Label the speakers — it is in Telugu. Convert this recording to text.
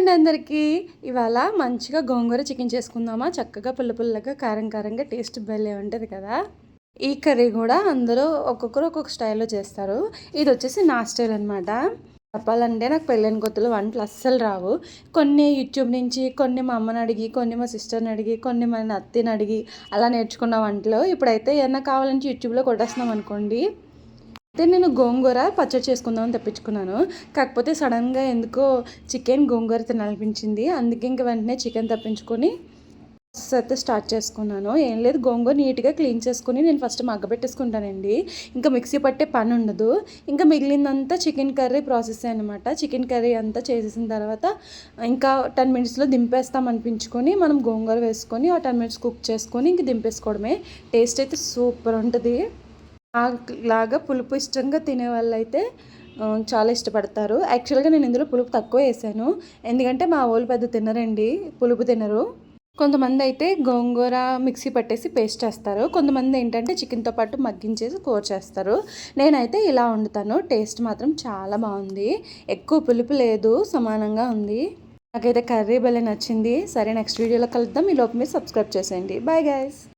Speaker 1: అండి అందరికీ. ఇవాళ మంచిగా గోంగూర చికెన్ చేసుకుందామా. చక్కగా పుల్ల పుల్లగా కారం కారంగా టేస్ట్ భలే ఉంటుంది కదా. ఈ కర్రీ కూడా అందరూ ఒక్కొక్కరు ఒక్కొక్క స్టైల్లో చేస్తారు. ఇది వచ్చేసి నా స్టైల్ అనమాట. చెప్పాలంటే నాకు పెళ్ళైన కొత్తలో వంటలు అస్సలు రావు. కొన్ని యూట్యూబ్ నుంచి, కొన్ని మా అమ్మని అడిగి, కొన్ని మా సిస్టర్ని అడిగి, కొన్ని మా అత్తని అడిగి అలా నేర్చుకున్న వంటలు. ఇప్పుడైతే ఏమన్నా కావాలంటే యూట్యూబ్లో కొట్టేస్తున్నాం అనుకోండి. అయితే నేను గోంగూర పచ్చడి చేసుకుందామని తెప్పించుకున్నాను. కాకపోతే సడన్గా ఎందుకో చికెన్ గోంగూర తినాలనిపించింది. అందుకే ఇంక వెంటనే చికెన్ తెప్పించుకొని ప్రాసెస్ అయితే స్టార్ట్ చేసుకున్నాను. ఏం లేదు, గోంగూర నీట్గా క్లీన్ చేసుకుని నేను ఫస్ట్ మగ్గబెట్టేసుకుంటానండి. ఇంకా మిక్సీ పట్టే పని ఉండదు. ఇంకా మిగిలిందంతా చికెన్ కర్రీ ప్రాసెస్ అనమాట. చికెన్ కర్రీ అంతా చేసేసిన తర్వాత ఇంకా 10 మినిట్స్లో దింపేస్తాం అనిపించుకొని మనం గోంగూర వేసుకొని 10 మినిట్స్ కుక్ చేసుకొని ఇంక దింపేసుకోవడమే. టేస్ట్ అయితే సూపర్ ఉంటుంది. లాగా పులుపు ఇష్టంగా తినే వాళ్ళైతే చాలా ఇష్టపడతారు. యాక్చువల్గా నేను ఇందులో పులుపు తక్కువ వేసాను, ఎందుకంటే మా వాళ్ళు పెద్ద తినరండి, పులుపు తినరు. కొంతమంది అయితే గోంగూర మిక్సీ పట్టేసి పేస్ట్ చేస్తారు. కొంతమంది ఏంటంటే చికెన్తో పాటు మగ్గించేసి కూర చేస్తారు. నేనైతే ఇలా వండుతాను. టేస్ట్ మాత్రం చాలా బాగుంది. ఎక్కువ పులుపు లేదు, సమానంగా ఉంది. నాకైతే కర్రీ భలే నచ్చింది. సరే, నెక్స్ట్ వీడియోలో కలుద్దాం. ఈ లోపు మీరు సబ్స్క్రైబ్ చేసేయండి. Bye guys.